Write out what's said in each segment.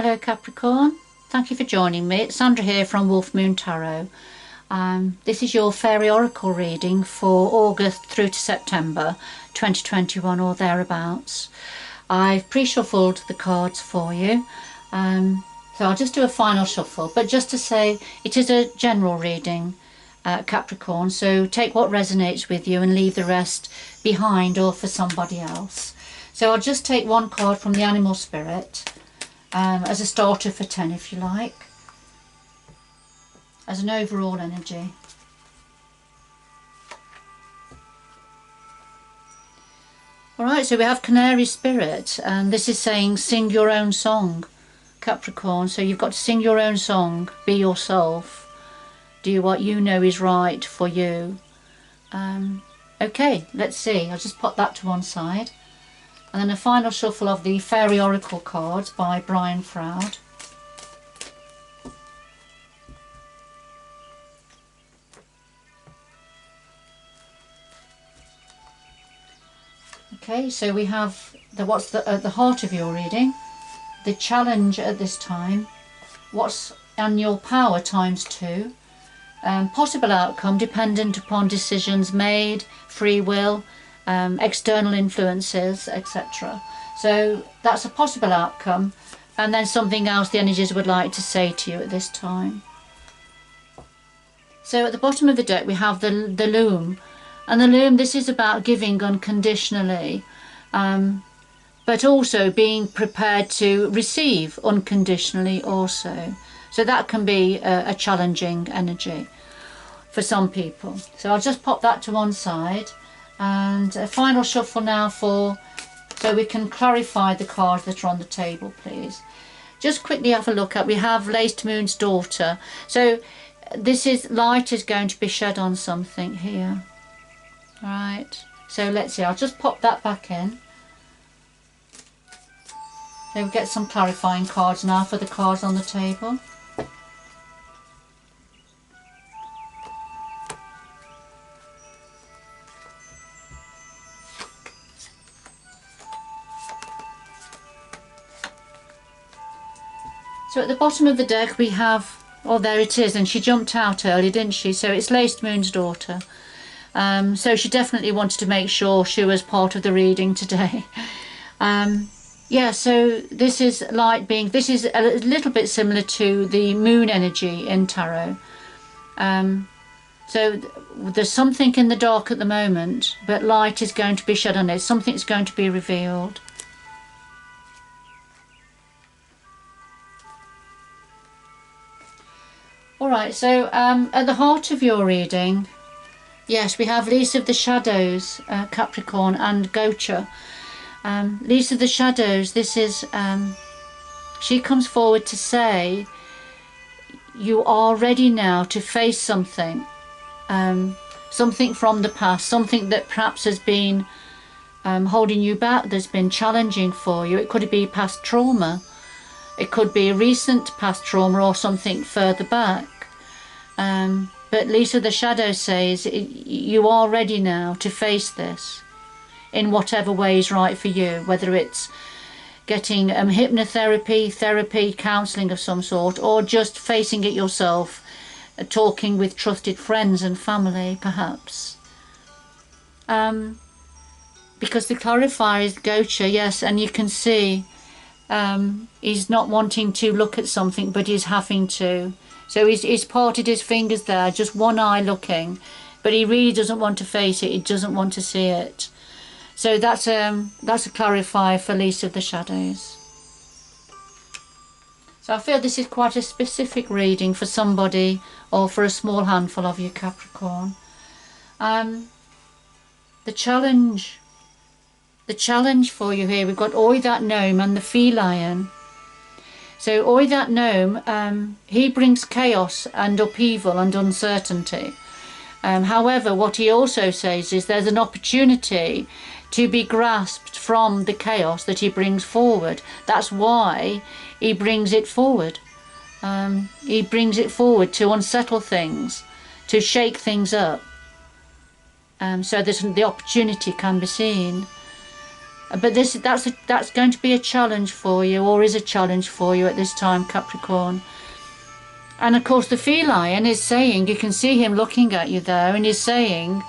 Hello Capricorn, thank you for joining me. It's Sandra here from Wolf Moon Tarot. This is your Fairy Oracle reading for August through to September 2021 or thereabouts. I've pre-shuffled the cards for you, so I'll just do a final shuffle, but just to say it is a general reading, Capricorn, so take what resonates with you and leave the rest behind or for somebody else. So I'll just take one card from the animal spirit as a starter for 10 if you like, as an overall energy. Alright, so we have Canary Spirit, and this is saying sing your own song, Capricorn. So you've got to sing your own song, be yourself, do what you know is right for you. Okay, let's see, I'll just put that to one side. And then a final shuffle of the Fairy Oracle cards by Foward. Okay, so we have what's at the heart of your reading, the challenge at this time, what's in your power ×2, possible outcome dependent upon decisions made, free will, external influences, etc. So that's a possible outcome, and then something else the energies would like to say to you at this time. So at the bottom of the deck we have the loom, and the loom, this is about giving unconditionally, but also being prepared to receive unconditionally also. So that can be a challenging energy for some people. So I'll just pop that to one side. And a final shuffle now so we can clarify the cards that are on the table, please. Just quickly have a look at, we have Laced Moon's Daughter. So this is light is going to be shed on something here. Right, so let's see, I'll just pop that back in. So we get some clarifying cards now for the cards on the table. So at the bottom of the deck we have, oh there it is, and she jumped out early, didn't she? So it's Laced Moon's Daughter. So she definitely wanted to make sure she was part of the reading today. Yeah, so this is light being, this is a little bit similar to the moon energy in tarot. So there's something in the dark at the moment, but light is going to be shed on it, something's going to be revealed. Alright, so at the heart of your reading, yes, we have Lease of the Shadows, Capricorn, and Gocha. Lease of the Shadows, this is, she comes forward to say, you are ready now to face something, something from the past, something that perhaps has been holding you back, that's been challenging for you. It could be past trauma. It could be a recent past trauma or something further back. But Lease of the Shadow says you are ready now to face this in whatever way is right for you, whether it's getting hypnotherapy, therapy, counselling of some sort, or just facing it yourself, talking with trusted friends and family perhaps. Because the clarifier is Gocha, yes, and you can see he's not wanting to look at something, but he's having to. So he's parted his fingers there, just one eye looking, but he really doesn't want to face it, he doesn't want to see it. So that's a clarifier for Lease of the Shadows. So I feel this is quite a specific reading for somebody, or for a small handful of you, Capricorn. The challenge for you here, we've got Oi That Gnome and the Feline. So Oi That Gnome, he brings chaos and upheaval and uncertainty. However, what he also says is there's an opportunity to be grasped from the chaos that he brings forward. That's why he brings it forward. He brings it forward to unsettle things, to shake things up, so that the opportunity can be seen. But that's going to be a challenge for you, or is a challenge for you at this time, Capricorn. And of course the feline is saying, you can see him looking at you there, and he's saying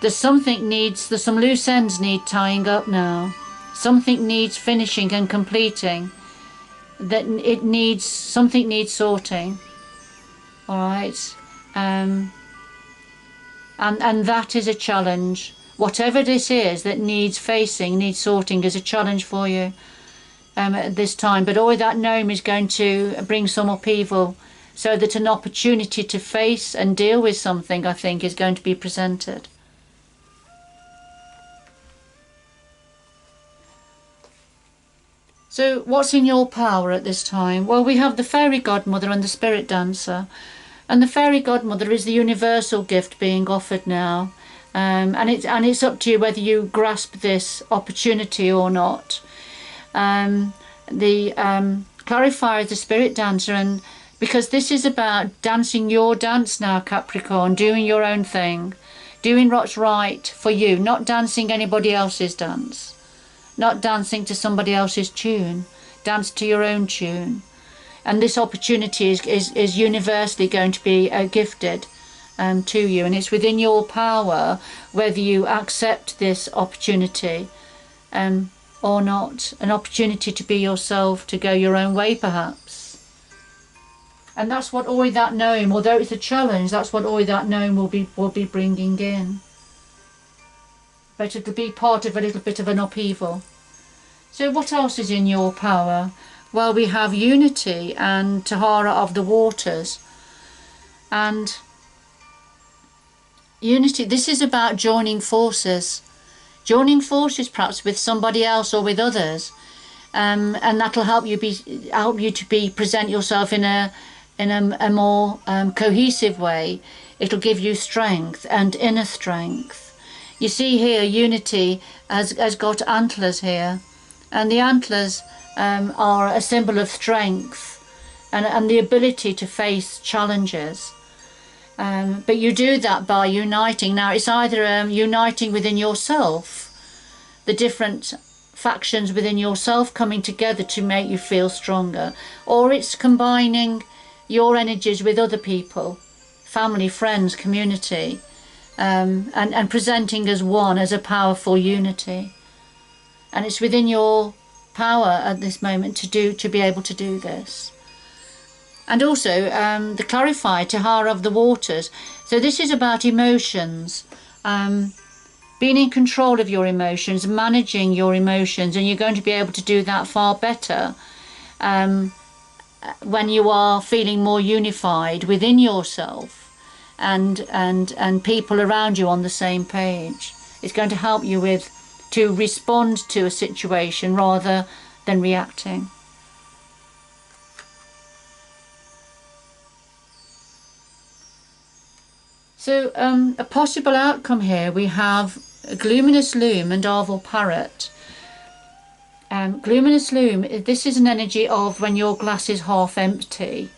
there's some loose ends need tying up now. Something needs finishing and completing. Something needs sorting. All right. And that is a challenge. Whatever this is that needs sorting, is a challenge for you at this time. But all that gnome is going to bring some upheaval, so that an opportunity to face and deal with something, I think, is going to be presented. So what's in your power at this time? Well, we have the fairy godmother and the spirit dancer. And the fairy godmother is the universal gift being offered now. And it's up to you whether you grasp this opportunity or not. The clarifier is the spirit dancer, and because this is about dancing your dance now, Capricorn, doing your own thing, doing what's right for you, not dancing anybody else's dance, not dancing to somebody else's tune. Dance to your own tune. And this opportunity is universally going to be gifted to you, and it's within your power whether you accept this opportunity or not. An opportunity to be yourself, to go your own way perhaps. And that's what all that gnome, although it's a challenge, that's what all that gnome will be bringing in. But it'll be part of a little bit of an upheaval. So what else is in your power? Well, we have unity and Tahara of the waters. And unity, this is about joining forces. Joining forces perhaps with somebody else or with others. And that'll help you to present yourself in a more cohesive way. It'll give you strength and inner strength. You see here, unity has got antlers here. And the antlers are a symbol of strength and the ability to face challenges. But you do that by uniting. Now it's either uniting within yourself, the different factions within yourself coming together to make you feel stronger, or it's combining your energies with other people, family, friends, community, and presenting as one, as a powerful unity. And it's within your power at this moment to be able to do this. And also the clarifier, Tahara of the waters. So this is about emotions, being in control of your emotions, managing your emotions, and you're going to be able to do that far better when you are feeling more unified within yourself and people around you on the same page. It's going to help you to respond to a situation rather than reacting. So a possible outcome here, we have a Gluminous Loom and Arval Parrot. Gluminous Loom, this is an energy of when your glass is half empty,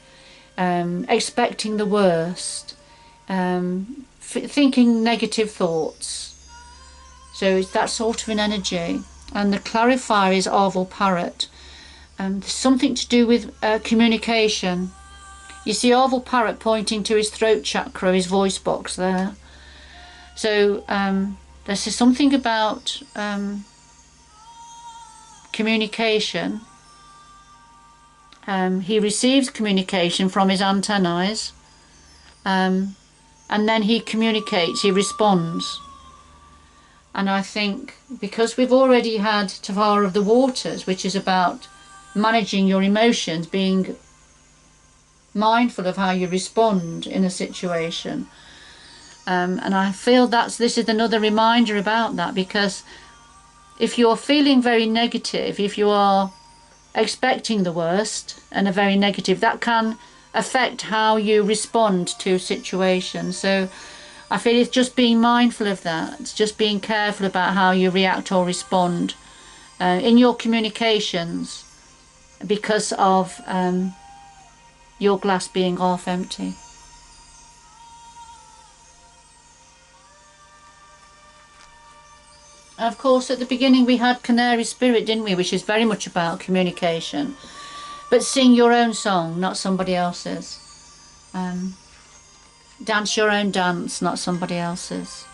expecting the worst, thinking negative thoughts. So it's that sort of an energy. And the clarifier is Arval Parrot. There's something to do with communication. You see Arval Parrot pointing to his throat chakra, his voice box there. So this is something about communication. He receives communication from his antennae, and then he communicates, he responds. And I think because we've already had Tahara of the waters, which is about managing your emotions, being mindful of how you respond in a situation, and I feel this is another reminder about that, because if you're feeling very negative, if you are expecting the worst and are very negative, that can affect how you respond to situations. So I feel it's just being mindful of that. It's just being careful about how you react or respond in your communications because of your glass being half empty. Of course, at the beginning we had Canary Spirit, didn't we, which is very much about communication. But sing your own song, not somebody else's. Dance your own dance, not somebody else's.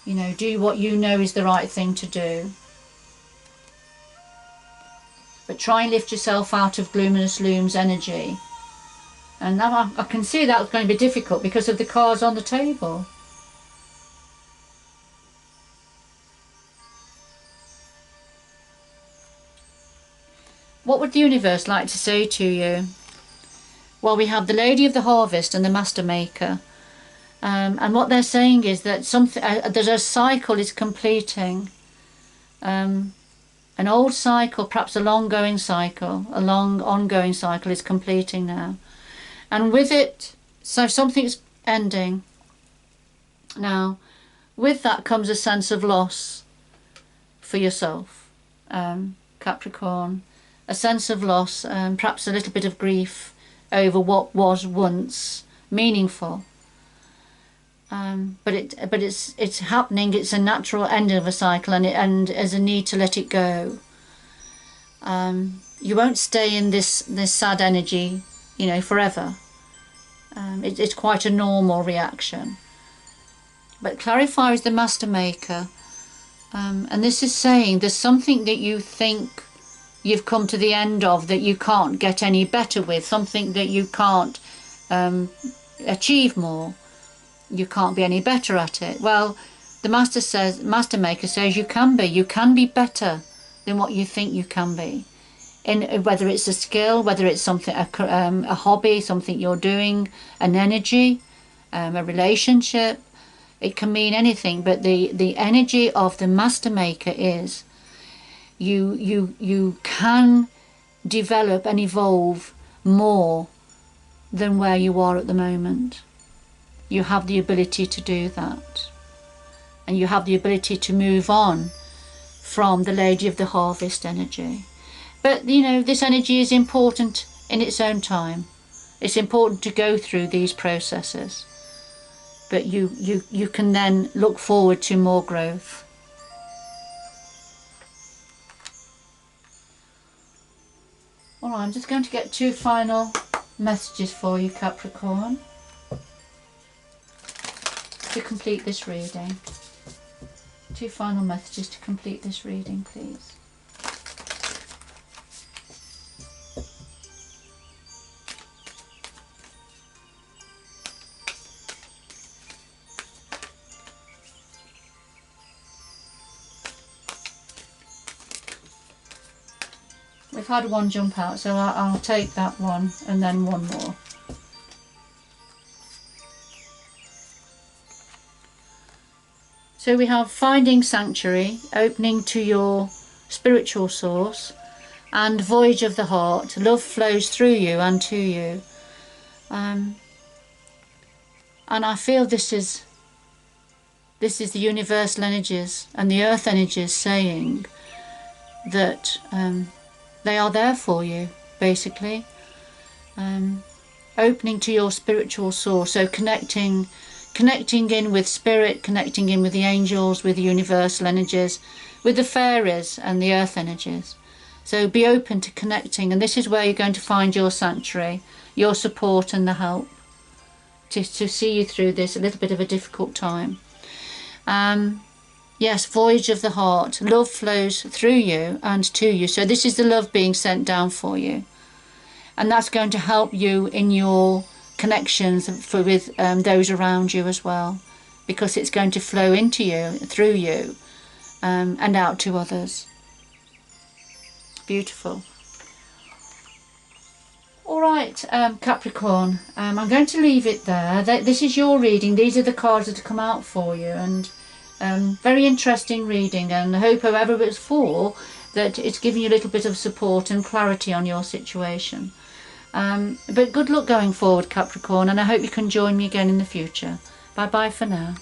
You know, do what you know is the right thing to do. But try and lift yourself out of Luminous Loom's energy. And now I can see that's going to be difficult because of the cards on the table. What would the universe like to say to you? Well, we have the Lady of the Harvest and the Master Maker. And what they're saying is that there's a cycle is completing. An old cycle, perhaps a long-going cycle, a long ongoing cycle is completing now. And with it, so something's ending. Now, with that comes a sense of loss for yourself, Capricorn. A sense of loss, perhaps a little bit of grief over what was once meaningful. But it's happening. It's a natural ending of a cycle, and there's a need to let it go. You won't stay in this sad energy, you know, forever. It's quite a normal reaction. But clarify is the Master Maker, and this is saying there's something that you think you've come to the end of that you can't get any better with, something that you can't achieve more. You can't be any better at it. Well, the Master Maker says you can be better than what you think you can be. In whether it's a skill, whether it's something, a hobby, something you're doing, an energy, a relationship, it can mean anything. But the energy of the Master Maker is you can develop and evolve more than where you are at the moment. You have the ability to do that, and you have the ability to move on from the Lady of the Harvest energy. But you know, this energy is important in its own time. It's important to go through these processes, but you can then look forward to more growth. Alright, I'm just going to get 2 final messages for you, Capricorn, to complete this reading. 2 final messages to complete this reading, please. We've had one jump out, so I'll take that one and then one more. So we have finding sanctuary, opening to your spiritual source, and voyage of the heart. Love flows through you and to you. And I feel this is the universal energies and the earth energies saying that they are there for you, basically. Opening to your spiritual source, so connecting in with spirit, connecting in with the angels, with the universal energies, with the fairies and the earth energies. So be open to connecting, and this is where you're going to find your sanctuary, your support and the help to see you through this a little bit of a difficult time. Yes, voyage of the heart. Love flows through you and to you. So this is the love being sent down for you. And that's going to help you in your connections with those around you as well. Because it's going to flow into you, through you, and out to others. Beautiful. Alright, Capricorn. I'm going to leave it there. This is your reading. These are the cards that have come out for you. And very interesting reading, and I hope whoever it's for that it's giving you a little bit of support and clarity on your situation. But good luck going forward, Capricorn, and I hope you can join me again in the future. Bye bye for now.